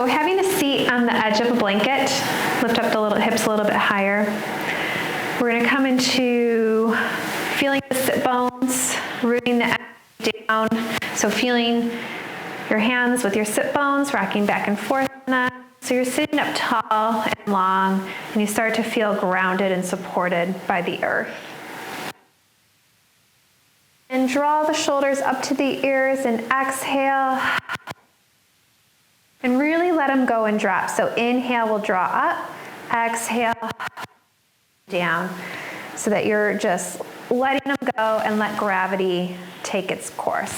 So having a seat on the edge of a blanket, lift up the hips a little bit higher. We're going to come into feeling the sit bones, rooting the edge down. So feeling your hands with your sit bones, rocking back and forth on that. So you're sitting up tall and long, and you start to feel grounded and supported by the earth. And draw the shoulders up to the ears and exhale. And really let them go and drop. So inhale, we'll draw up. Exhale, down. So that you're just letting them go and let gravity take its course.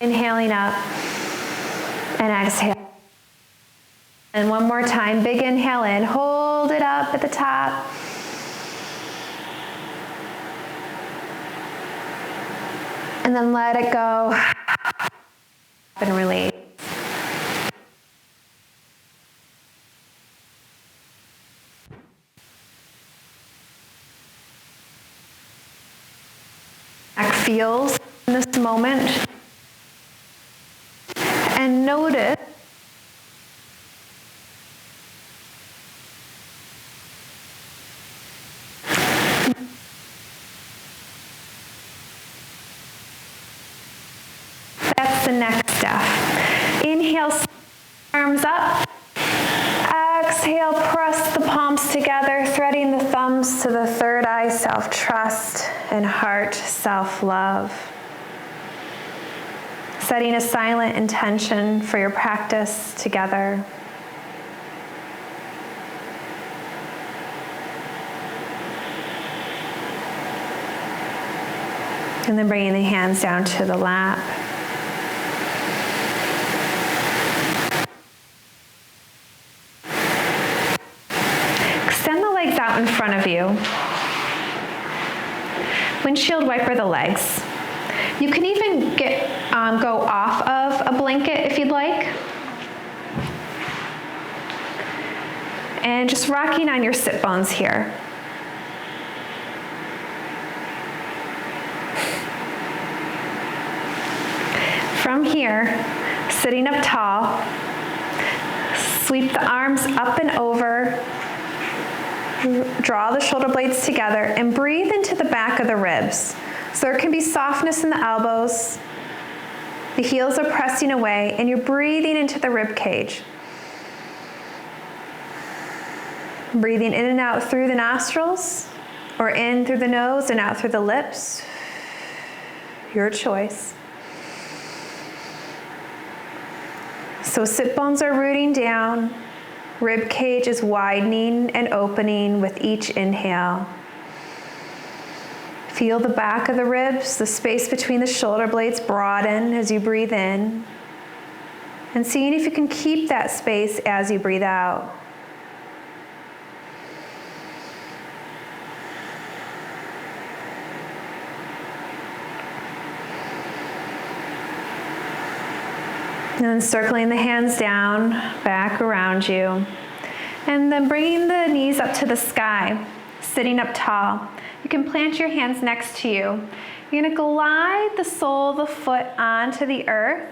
Inhaling up and exhale. And one more time, big inhale in, hold it up at the top. And then let it go and release. Back feels in this moment. And notice that's the next step. Inhale, arms up. Exhale, press the palms together, threading the thumbs to the third eye, self-trust, and heart, self-love. Setting a silent intention for your practice together. And then bringing the hands down to the lap. Extend the legs out in front of you. Windshield wiper the legs. You can even go off of a blanket if you'd like. And just rocking on your sit bones here. From here, sitting up tall, sweep the arms up and over, draw the shoulder blades together, and breathe into the back of the ribs. So there can be softness in the elbows. The heels are pressing away, and you're breathing into the rib cage. Breathing in and out through the nostrils, or in through the nose and out through the lips. Your choice. So sit bones are rooting down. Rib cage is widening and opening with each inhale. Feel the back of the ribs, the space between the shoulder blades broaden as you breathe in. And seeing if you can keep that space as you breathe out. And then circling the hands down, back around you. And then bringing the knees up to the sky, sitting up tall. You can plant your hands next to you. You're going to glide the sole of the foot onto the earth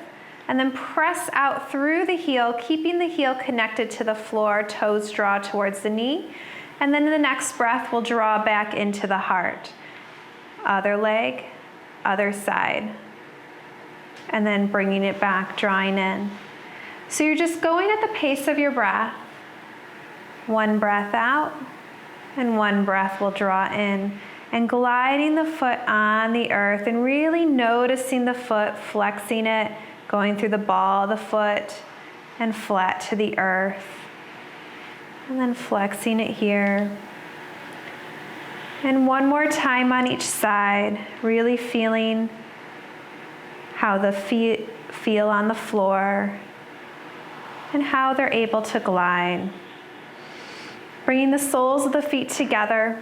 and then press out through the heel, keeping the heel connected to the floor, toes draw towards the knee. And then in the next breath, we'll draw back into the heart. Other leg, other side. And then bringing it back, drawing in. So you're just going at the pace of your breath. One breath out. And one breath will draw in, and gliding the foot on the earth and really noticing the foot, flexing it, going through the ball of the foot and flat to the earth. And then flexing it here. And one more time on each side, really feeling how the feet feel on the floor and how they're able to glide. Bringing the soles of the feet together.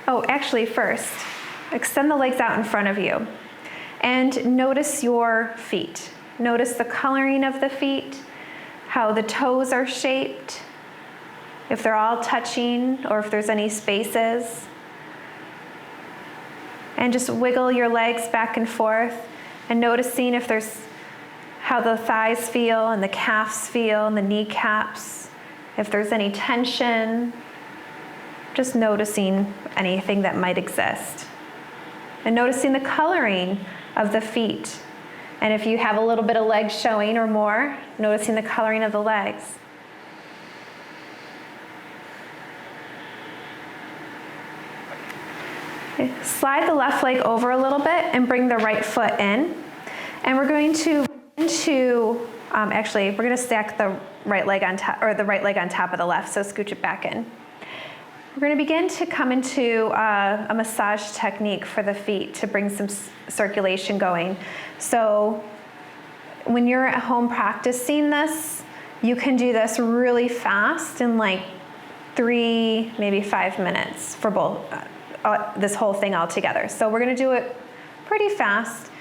Oh, actually first, extend the legs out in front of you. And notice your feet. Notice the coloring of the feet, how the toes are shaped. if they're all touching or if there's any spaces. And just wiggle your legs back and forth and noticing if there's how the thighs feel and the calves feel and the kneecaps, if there's any tension, just noticing anything that might exist. And noticing the coloring of the feet. And if you have a little bit of legs showing or more, noticing the coloring of the legs. Okay. Slide the left leg over a little bit and bring the right foot in. And we're going to actually, we're going to stack the right leg on top, or the right leg on top of the left, so scooch it back in. We're going to begin to come into a massage technique for the feet to bring some circulation going. So when you're at home practicing this, you can do this really fast in like 3, maybe 5 minutes for both this whole thing all together. So we're going to do it pretty fast,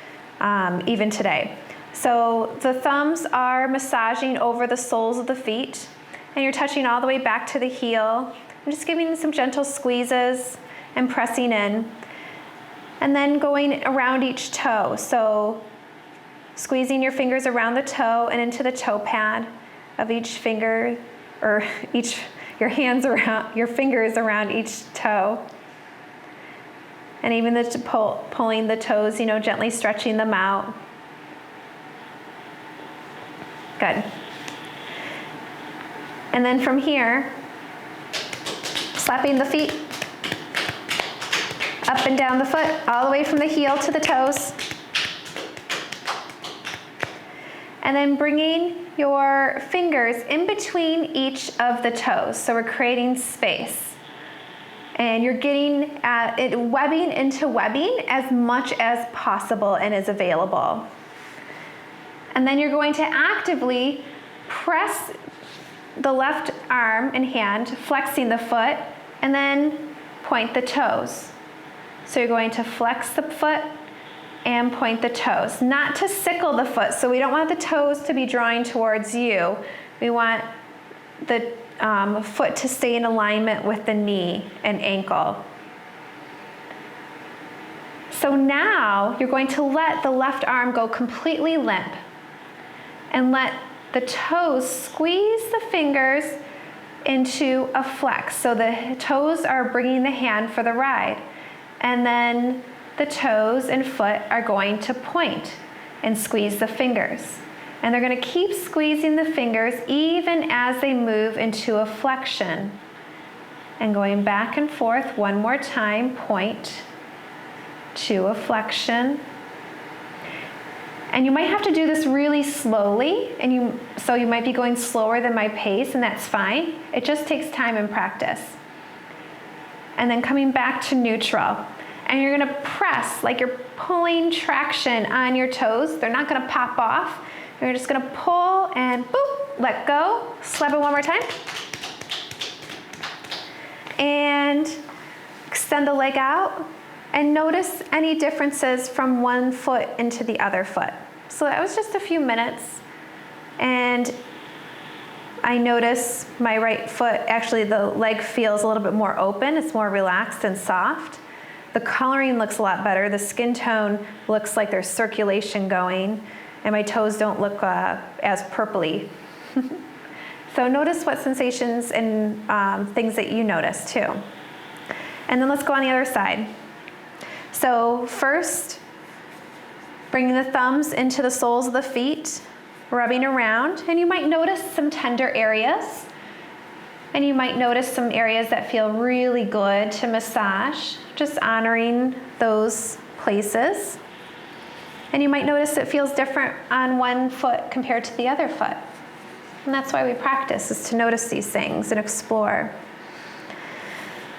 even today. So the thumbs are massaging over the soles of the feet, and you're touching all the way back to the heel. I'm just giving some gentle squeezes and pressing in. And then going around each toe. So squeezing your fingers around the toe and into the toe pad of each finger, or your fingers around each toe. And even pulling the toes, gently stretching them out. Good. And then from here, slapping the feet up and down the foot, all the way from the heel to the toes. And then bringing your fingers in between each of the toes. So we're creating space. And you're getting at it, webbing into webbing as much as possible and is available. And then you're going to actively press the left arm and hand, flexing the foot, and then point the toes. So you're going to flex the foot and point the toes, not to sickle the foot. So we don't want the toes to be drawing towards you. We want the foot to stay in alignment with the knee and ankle. So now you're going to let the left arm go completely limp and let the toes squeeze the fingers into a flex. So the toes are bringing the hand for the ride. And then the toes and foot are going to point and squeeze the fingers. And they're going to keep squeezing the fingers even as they move into a flexion. And going back and forth one more time, point to a flexion. And you might have to do this really slowly, so you might be going slower than my pace, and that's fine. It just takes time and practice. And then coming back to neutral. And you're going to press like you're pulling traction on your toes. They're not going to pop off. You're just going to pull and boop, let go. Slap it one more time. And extend the leg out. And notice any differences from one foot into the other foot. So that was just a few minutes. And I notice my right foot, actually the leg feels a little bit more open. It's more relaxed and soft. The coloring looks a lot better. The skin tone looks like there's circulation going. And my toes don't look as purpley. So notice what sensations and things that you notice too. And then let's go on the other side. So first, bringing the thumbs into the soles of the feet, rubbing around, and you might notice some tender areas, and you might notice some areas that feel really good to massage, just honoring those places. And you might notice it feels different on one foot compared to the other foot. And that's why we practice, is to notice these things and explore.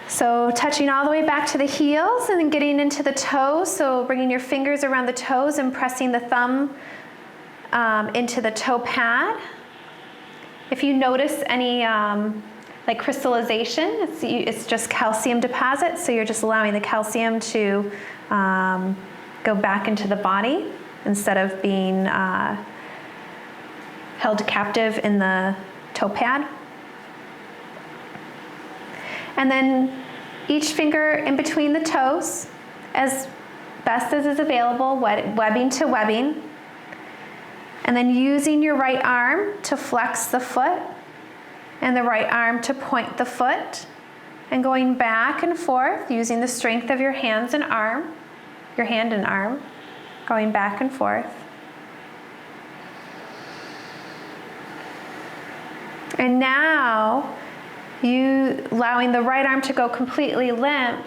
So touching all the way back to the heels and then getting into the toes. So bringing your fingers around the toes and pressing the thumb into the toe pad. If you notice any like crystallization, it's just calcium deposits. So you're just allowing the calcium to go back into the body instead of being held captive in the toe pad. And then each finger in between the toes, as best as is available, webbing to webbing. And then using your right arm to flex the foot and the right arm to point the foot, and going back and forth using the strength of your hands and arm, your hand and arm, going back and forth. And now, you allowing the right arm to go completely limp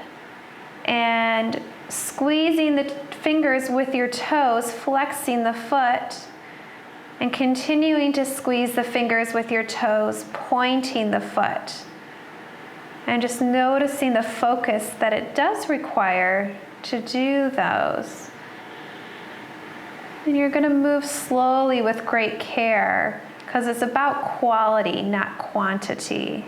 and squeezing the fingers with your toes, flexing the foot, and continuing to squeeze the fingers with your toes, pointing the foot. And just noticing the focus that it does require to do those. And you're going to move slowly with great care, because it's about quality, not quantity.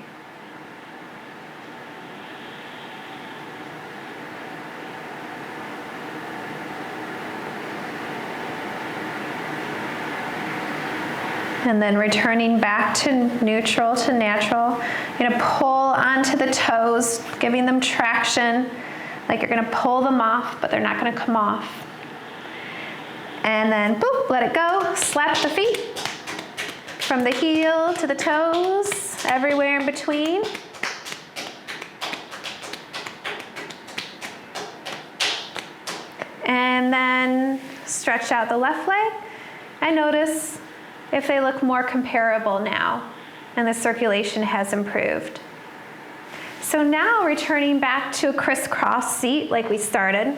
And then returning back to neutral, to natural. You're going to pull onto the toes, giving them traction, like you're going to pull them off, but they're not going to come off. And then, boop, let it go. Slap the feet from the heel to the toes, everywhere in between. And then stretch out the left leg and notice if they look more comparable now and the circulation has improved. So now returning back to a crisscross seat like we started.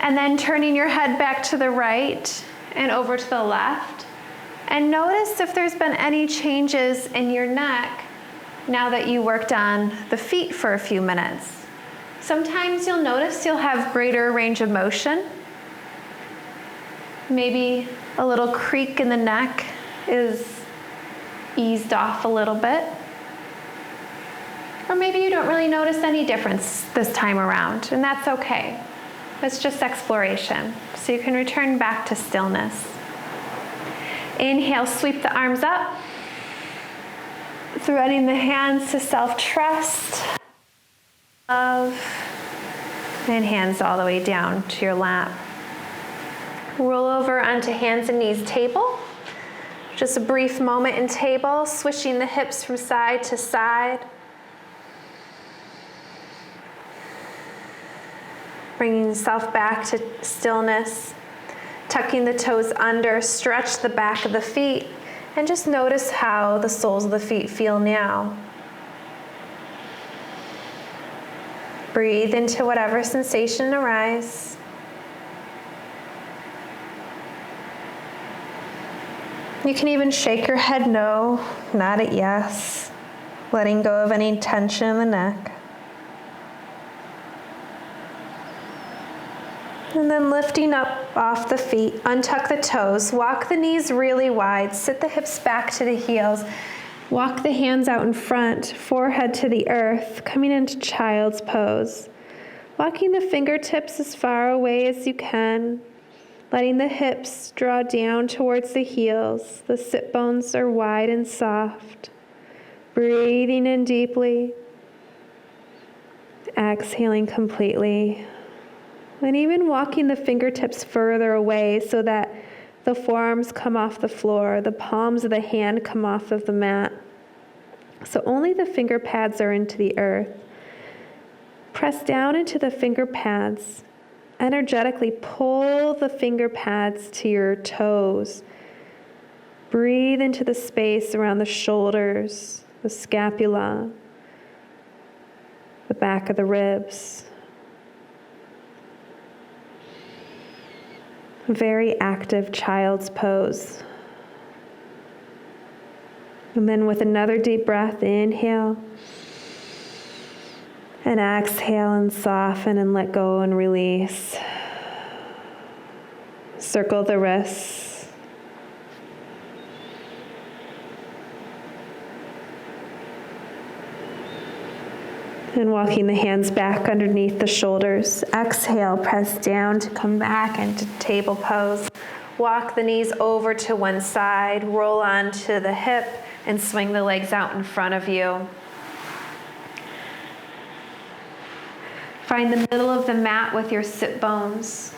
And then turning your head back to the right and over to the left. And notice if there's been any changes in your neck now that you worked on the feet for a few minutes. Sometimes you'll notice you'll have greater range of motion. Maybe a little creak in the neck is eased off a little bit. Or maybe you don't really notice any difference this time around, and that's okay. It's just exploration. So you can return back to stillness. Inhale, sweep the arms up. Threading the hands to self-trust. And hands all the way down to your lap. Roll over onto hands and knees table. Just a brief moment in table, swishing the hips from side to side. Bringing yourself back to stillness. Tucking the toes under, stretch the back of the feet, and just notice how the soles of the feet feel now. Breathe into whatever sensation arises. You can even shake your head no, nod it yes, letting go of any tension in the neck. And then lifting up off the feet, untuck the toes, walk the knees really wide, sit the hips back to the heels, walk the hands out in front, forehead to the earth, coming into child's pose. Walking the fingertips as far away as you can, letting the hips draw down towards the heels. The sit bones are wide and soft. Breathing in deeply, exhaling completely. And even walking the fingertips further away so that the forearms come off the floor, the palms of the hand come off of the mat. So only the finger pads are into the earth. Press down into the finger pads. Energetically pull the finger pads to your toes. Breathe into the space around the shoulders, the scapula, the back of the ribs. Very active child's pose. And then with another deep breath, inhale. And exhale and soften and let go and release. Circle the wrists. And walking the hands back underneath the shoulders. Exhale, press down to come back into table pose. Walk the knees over to one side, roll onto the hip, and swing the legs out in front of you. Find the middle of the mat with your sit bones.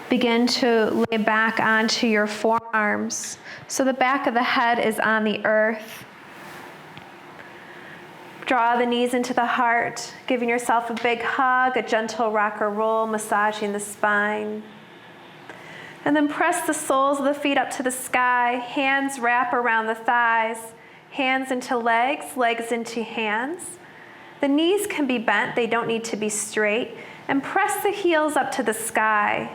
Begin to lay back onto your forearms so the back of the head is on the earth. Draw the knees into the heart, giving yourself a big hug, a gentle rock or roll, massaging the spine. And then press the soles of the feet up to the sky, hands wrap around the thighs, hands into legs, legs into hands. The knees can be bent, they don't need to be straight. And press the heels up to the sky.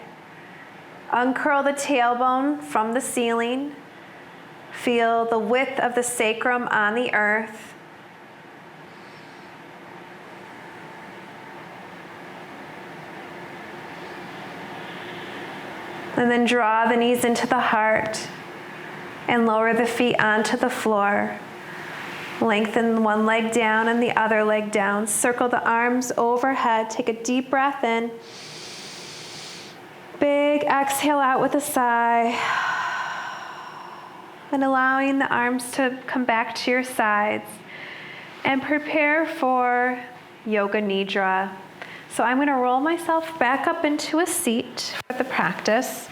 Uncurl the tailbone from the ceiling. Feel the width of the sacrum on the earth. And then draw the knees into the heart and lower the feet onto the floor. Lengthen one leg down and the other leg down. Circle the arms overhead. Take a deep breath in. Big exhale out with a sigh. And allowing the arms to come back to your sides. And prepare for Yoga Nidra. So I'm going to roll myself back up into a seat for the practice.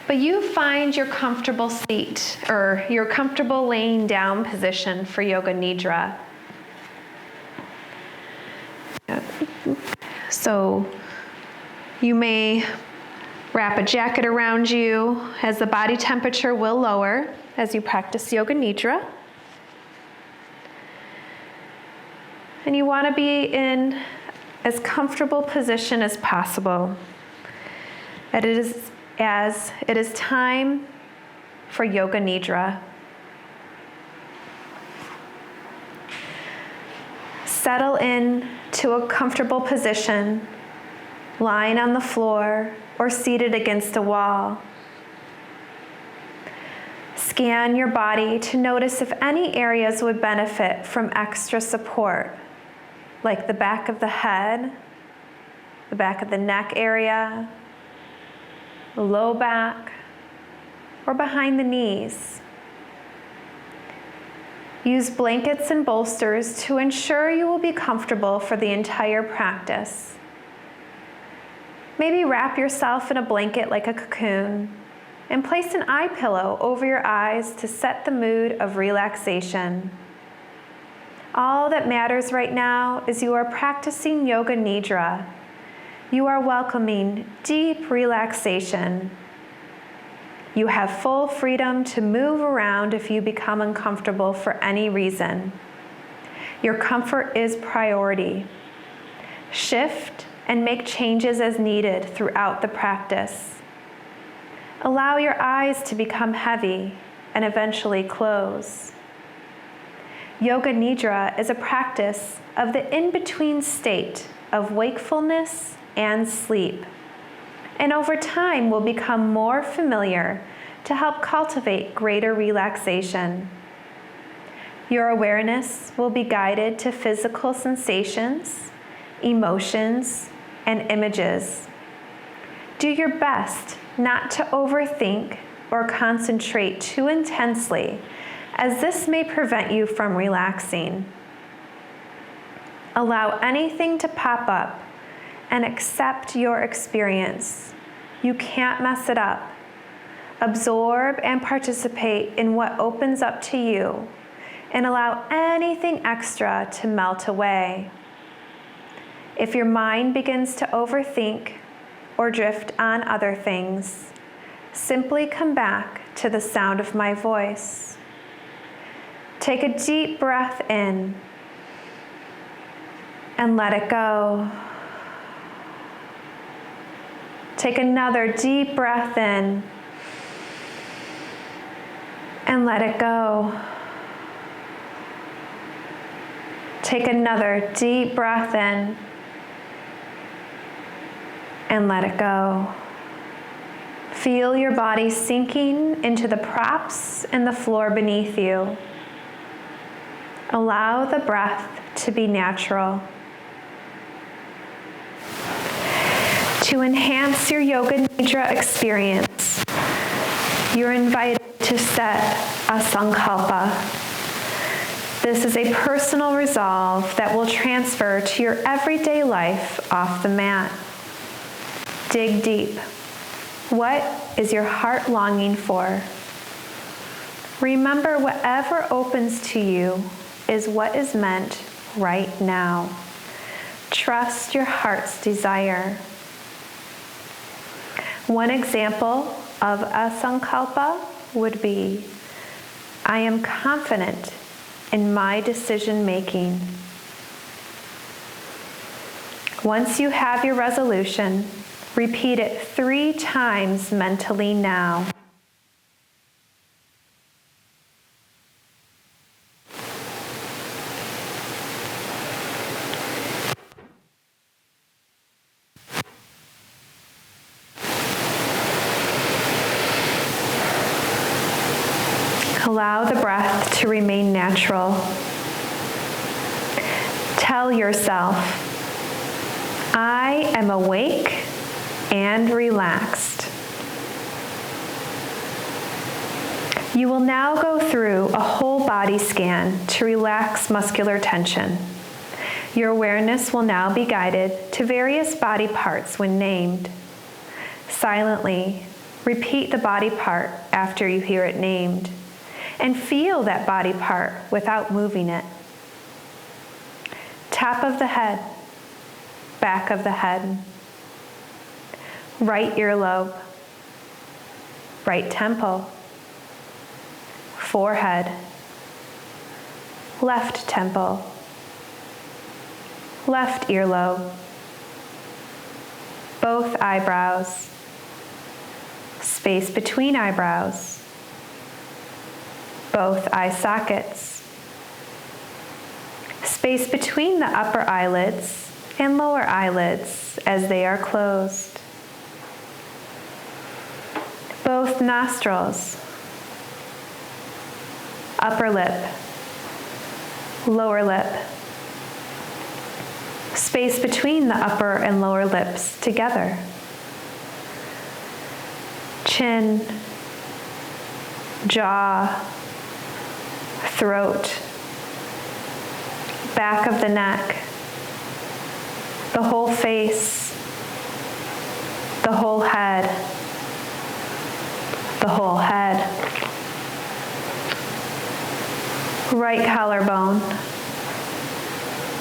But you find your comfortable seat or your comfortable laying down position for Yoga Nidra. So you may wrap a jacket around you as the body temperature will lower as you practice Yoga Nidra. And you want to be in as comfortable position as possible. As it is time for Yoga Nidra. Settle in to a comfortable position, lying on the floor or seated against a wall. Scan your body to notice if any areas would benefit from extra support, like the back of the head, the back of the neck area, the low back, or behind the knees. Use blankets and bolsters to ensure you will be comfortable for the entire practice. Maybe wrap yourself in a blanket like a cocoon and place an eye pillow over your eyes to set the mood of relaxation. All that matters right now is you are practicing Yoga Nidra. You are welcoming deep relaxation. You have full freedom to move around if you become uncomfortable for any reason. Your comfort is priority. Shift and make changes as needed throughout the practice. Allow your eyes to become heavy and eventually close. Yoga Nidra is a practice of the in-between state of wakefulness and sleep, and over time will become more familiar to help cultivate greater relaxation. Your awareness will be guided to physical sensations, emotions, and images. Do your best not to overthink or concentrate too intensely, as this may prevent you from relaxing. Allow anything to pop up and accept your experience. You can't mess it up. Absorb and participate in what opens up to you, and allow anything extra to melt away. If your mind begins to overthink or drift on other things, simply come back to the sound of my voice. Take a deep breath in and let it go. Take another deep breath in and let it go. Take another deep breath in and let it go. Feel your body sinking into the props and the floor beneath you. Allow the breath to be natural. To enhance your Yoga Nidra experience, you're invited to set a sankalpa. This is a personal resolve that will transfer to your everyday life off the mat. Dig deep. What is your heart longing for? Remember, whatever opens to you is what is meant right now. Trust your heart's desire. One example of a sankalpa would be, I am confident in my decision making. Once you have your resolution, repeat it 3 times mentally now. Allow the breath to remain natural. Tell yourself, I am awake and relaxed. You will now go through a whole body scan to relax muscular tension. Your awareness will now be guided to various body parts when named. Silently, repeat the body part after you hear it named, and feel that body part without moving it. Top of the head, back of the head, right earlobe, right temple, forehead, left temple, left earlobe, both eyebrows, space between eyebrows, both eye sockets, space between the upper eyelids and lower eyelids as they are closed, both nostrils, upper lip, lower lip, space between the upper and lower lips together, chin, jaw, throat, back of the neck, the whole face, the whole head, the whole head, right collarbone,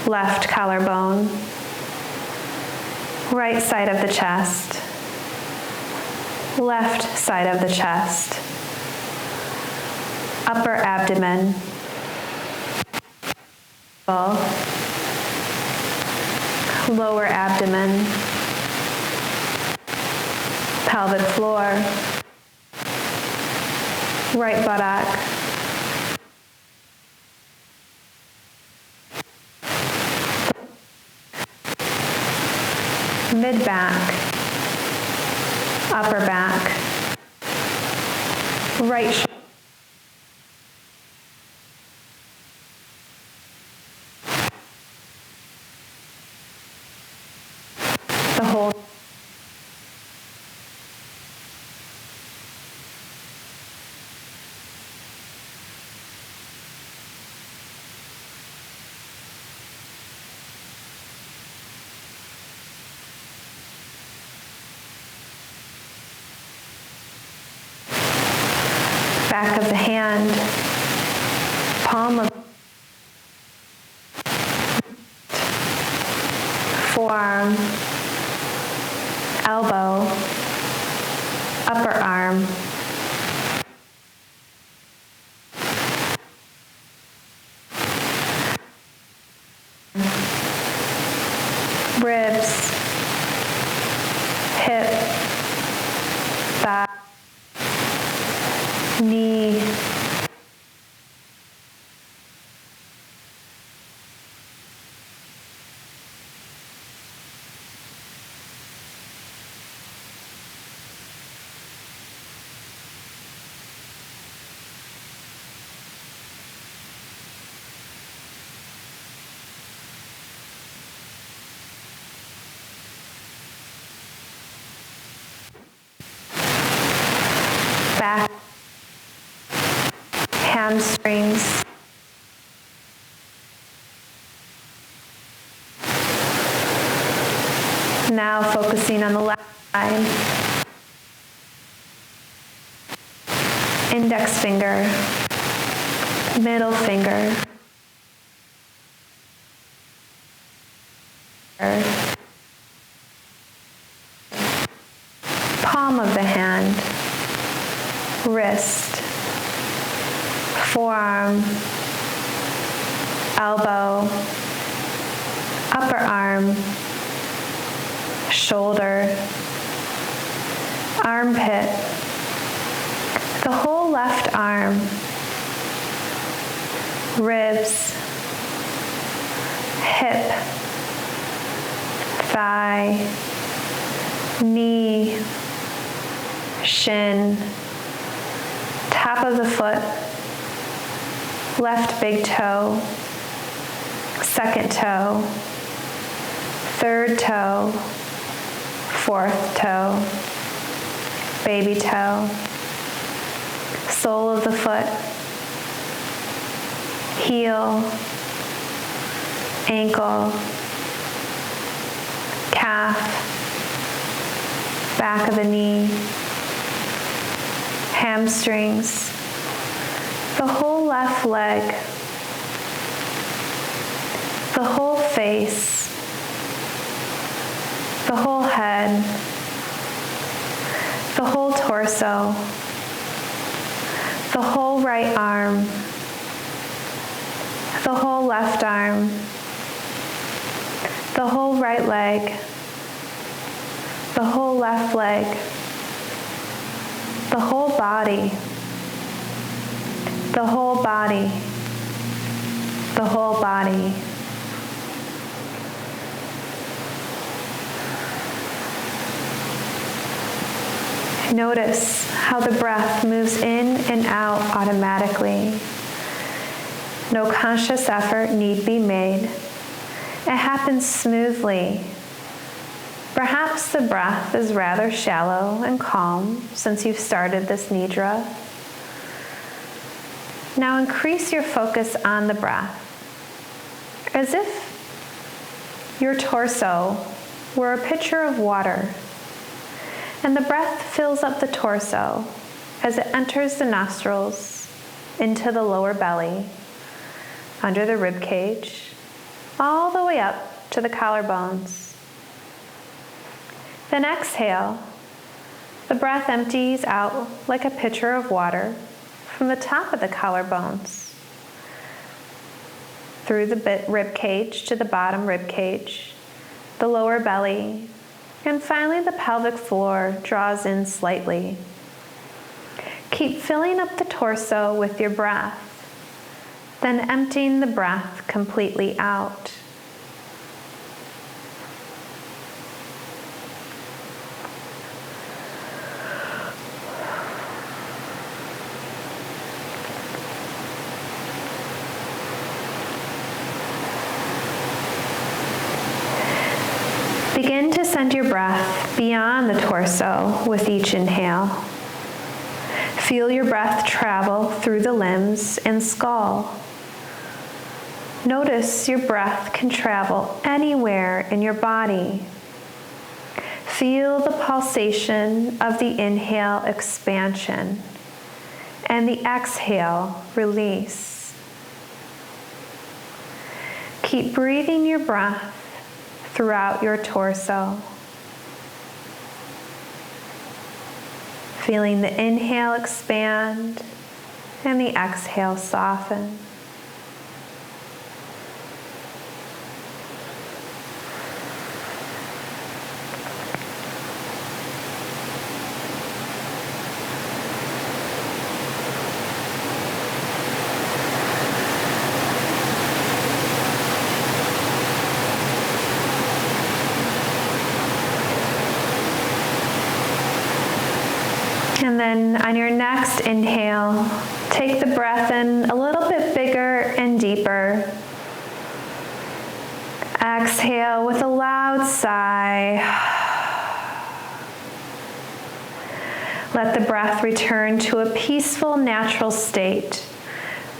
left collarbone, right side of the chest, left side of the chest, upper abdomen, lower abdomen, pelvic floor, right buttock, mid-back, upper back, right shoulder, the whole back of the hand, palm of forearm, elbow, upper arm, ribs, hip, thigh, knee, back, hamstrings, Now focusing on the left side. Index finger, middle finger, palm of the hand, wrist, forearm, elbow, upper arm, shoulder, armpit, the whole left arm, ribs, hip, thigh, knee, shin, top of the foot, left big toe, second toe, third toe, fourth toe, baby toe, sole of the foot, heel, ankle, calf, back of the knee, hamstrings, the whole left leg, the whole face, the whole head, the whole torso, the whole right arm, the whole left arm, the whole right leg, the whole left leg, the whole body, the whole body, the whole body. Notice how the breath moves in and out automatically. No conscious effort need be made. It happens smoothly. Perhaps the breath is rather shallow and calm since you've started this Nidra. Now increase your focus on the breath, as if your torso were a pitcher of water, and the breath fills up the torso as it enters the nostrils into the lower belly, under the rib cage, all the way up to the collarbones. Then exhale. The breath empties out like a pitcher of water from the top of the collarbones, through the rib cage to the bottom rib cage, the lower belly, and finally the pelvic floor draws in slightly. Keep filling up the torso with your breath, then emptying the breath completely out. Begin to send your breath beyond the torso with each inhale. Feel your breath travel through the limbs and skull. Notice your breath can travel anywhere in your body. Feel the pulsation of the inhale expansion and the exhale release. Keep breathing your breath throughout your torso. Feeling the inhale expand and the exhale soften. And then on your next inhale, take the breath in a little bit bigger and deeper. Exhale with a loud sigh. Let the breath return to a peaceful, natural state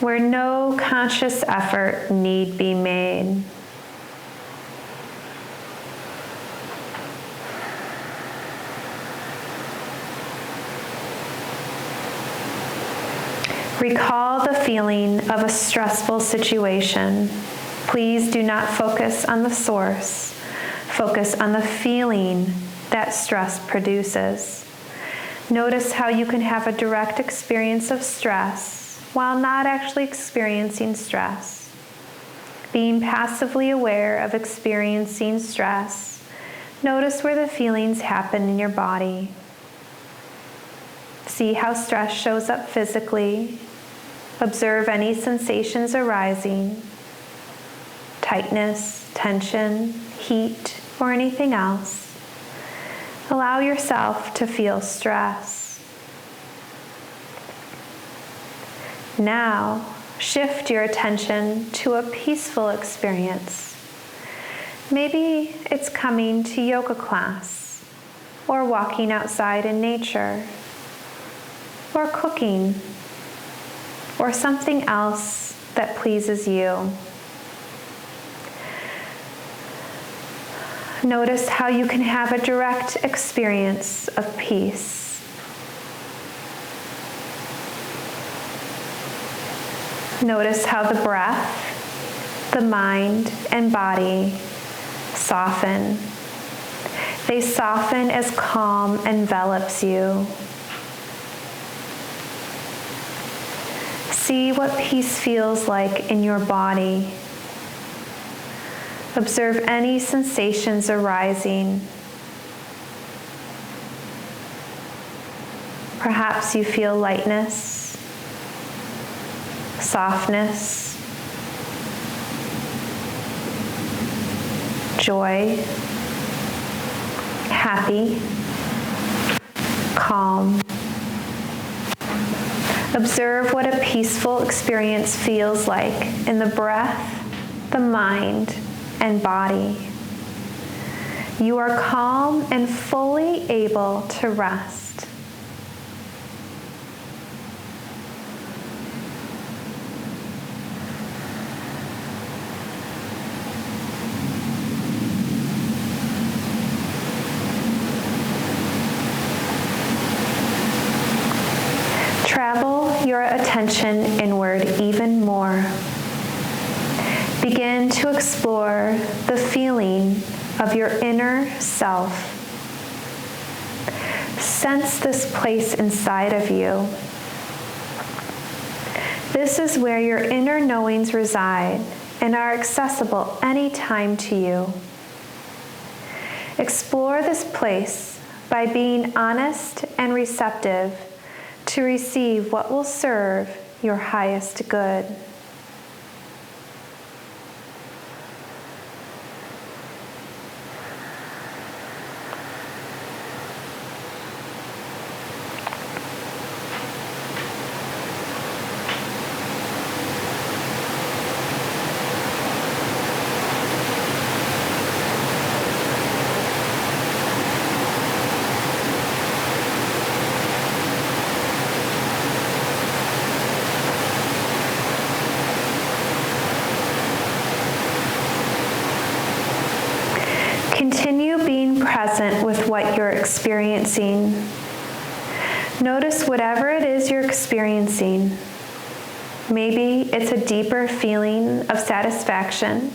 where no conscious effort need be made. Recall the feeling of a stressful situation. Please do not focus on the source. Focus on the feeling that stress produces. Notice how you can have a direct experience of stress while not actually experiencing stress. Being passively aware of experiencing stress, notice where the feelings happen in your body. See how stress shows up physically. Observe any sensations arising, tightness, tension, heat, or anything else. Allow yourself to feel stress. Now, shift your attention to a peaceful experience. Maybe it's coming to yoga class, or walking outside in nature, or cooking, or something else that pleases you. Notice how you can have a direct experience of peace. Notice how the breath, the mind, and body soften. They soften as calm envelops you. See what peace feels like in your body. Observe any sensations arising. Perhaps you feel lightness, softness, joy, happy, calm. Observe what a peaceful experience feels like in the breath, the mind, and body. You are calm and fully able to rest. Travel your attention inward even more. Begin to explore the feeling of your inner self. Sense this place inside of you. This is where your inner knowings reside and are accessible anytime to you. Explore this place by being honest and receptive to receive what will serve your highest good. Continue being present with what you're experiencing. Notice whatever it is you're experiencing. Maybe it's a deeper feeling of satisfaction,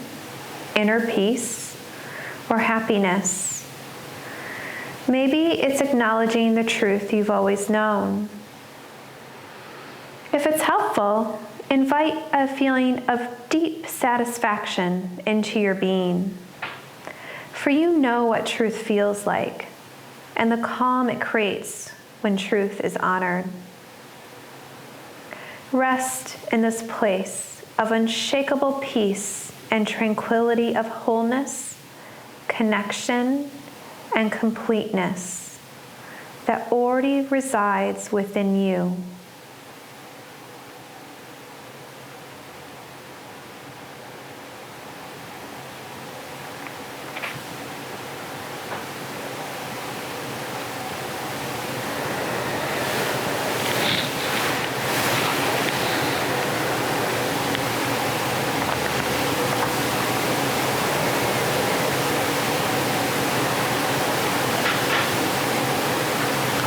inner peace, or happiness. Maybe it's acknowledging the truth you've always known. If it's helpful, invite a feeling of deep satisfaction into your being. For you know what truth feels like and the calm it creates when truth is honored. Rest in this place of unshakable peace and tranquility of wholeness, connection, and completeness that already resides within you.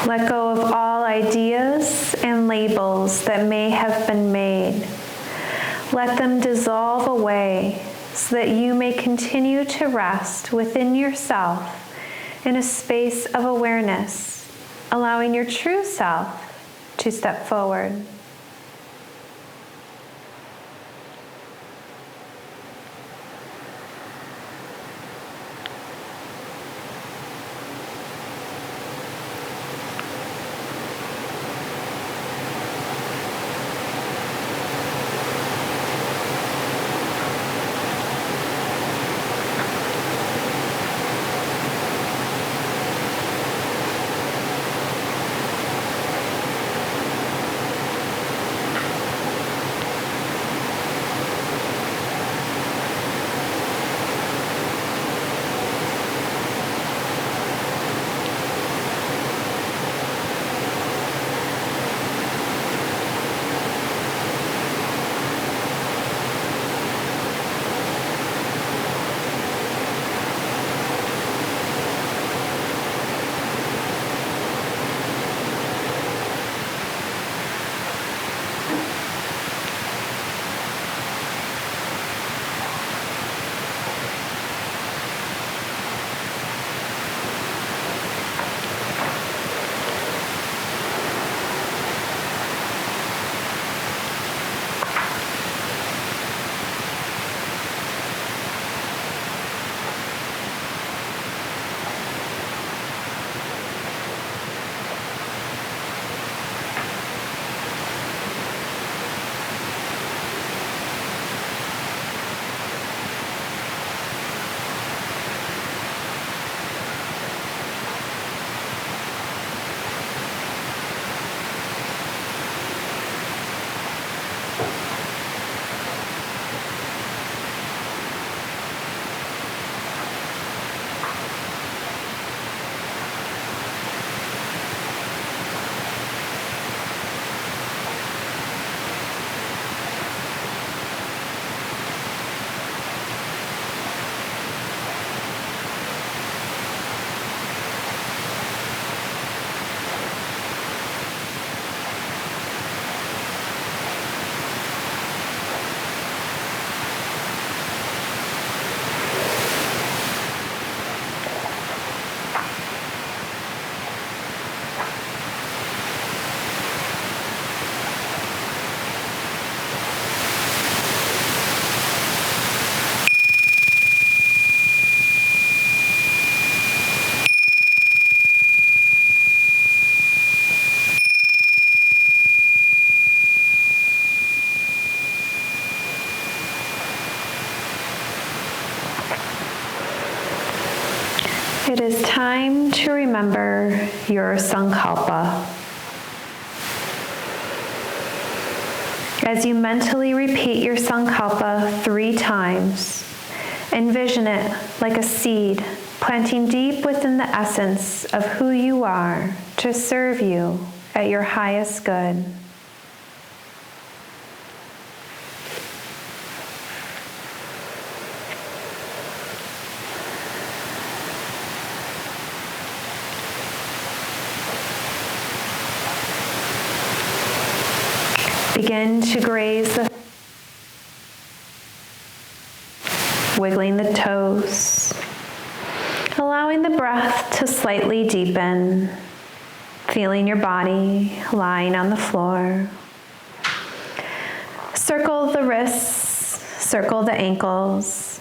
Let go of all ideas and labels that may have been made. Let them dissolve away so that you may continue to rest within yourself in a space of awareness, allowing your true self to step forward. It is time to remember your sankalpa. As you mentally repeat your sankalpa 3 times, envision it like a seed planting deep within the essence of who you are to serve you at your highest good. Begin to graze the wiggling the toes, allowing the breath to slightly deepen, feeling your body lying on the floor. Circle the wrists, circle the ankles,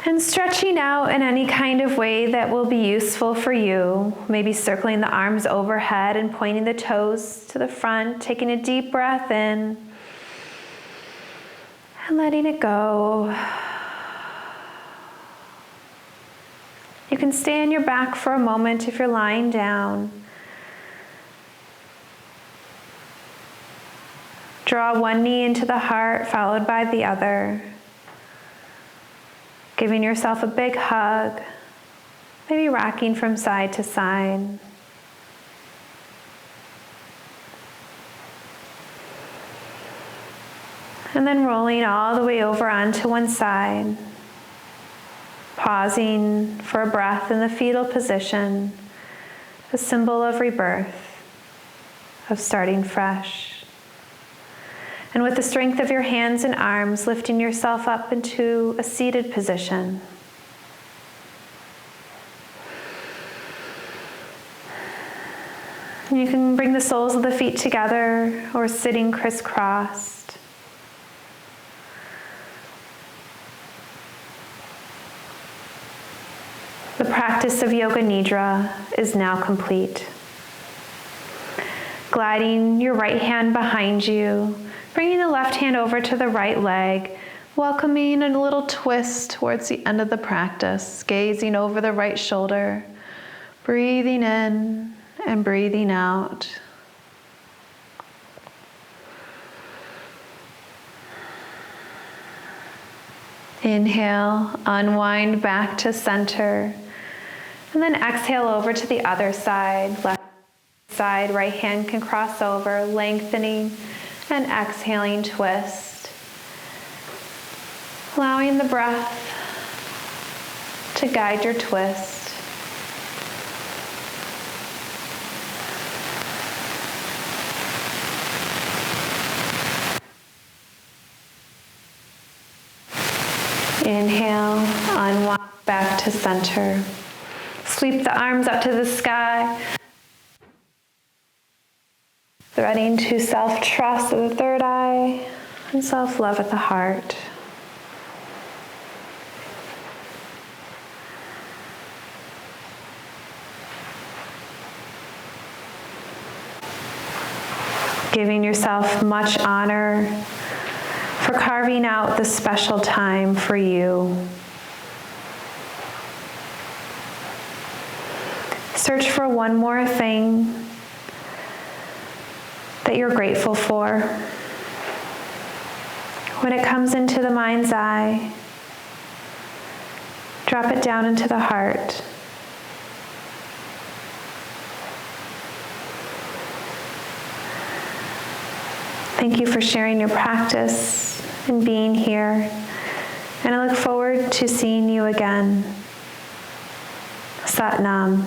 and stretching out in any kind of way that will be useful for you. Maybe circling the arms overhead and pointing the toes to the front, taking a deep breath in and letting it go. You can stay on your back for a moment if you're lying down. Draw one knee into the heart, followed by the other. Giving yourself a big hug, maybe rocking from side to side. And then rolling all the way over onto one side. pausing for a breath in the fetal position, a symbol of rebirth, of starting fresh. And with the strength of your hands and arms, lifting yourself up into a seated position. You can bring the soles of the feet together or sitting crisscrossed. The practice of Yoga Nidra is now complete. Gliding your right hand behind you, bringing the left hand over to the right leg, welcoming a little twist towards the end of the practice, gazing over the right shoulder, breathing in and breathing out. Inhale, unwind back to center, and then exhale over to the other side. Left side, right hand can cross over, lengthening and exhaling, twist. Allowing the breath to guide your twist. Inhale, unwind back to center. Sweep the arms up to the sky. Threading to self-trust at the third eye and self-love at the heart. Giving yourself much honor for carving out this special time for you. Search for one more thing that you're grateful for. When it comes into the mind's eye, drop it down into the heart. Thank you for sharing your practice and being here. And I look forward to seeing you again. Sat Nam.